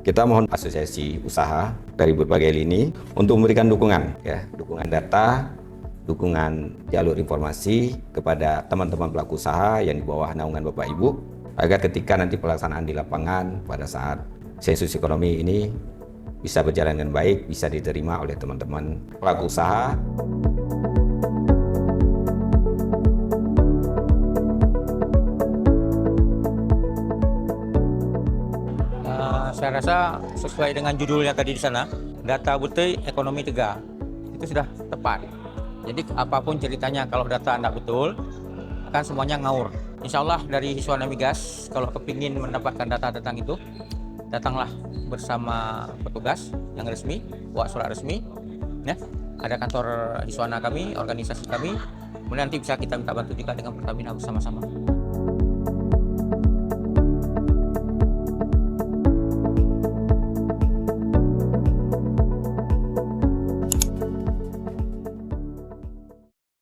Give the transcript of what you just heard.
Kita mohon asosiasi usaha dari berbagai lini untuk memberikan dukungan, dukungan data, dukungan jalur informasi kepada teman-teman pelaku usaha yang di bawah naungan Bapak Ibu, agar ketika nanti pelaksanaan di lapangan pada saat sensus ekonomi ini bisa berjalan dengan baik, bisa diterima oleh teman-teman pelaku usaha. Saya rasa sesuai dengan judulnya tadi di sana, data betul ekonomi tegak, itu sudah tepat. Jadi apapun ceritanya kalau data tidak betul, akan semuanya ngaur. Insya Allah dari Hiswana Migas, kalau kepingin mendapatkan data tentang itu, datanglah bersama petugas yang resmi, bawa surat resmi, ya. Ada kantor Hiswana kami, organisasi kami, kemudian nanti bisa kita minta bantu juga dengan Pertamina bersama-sama.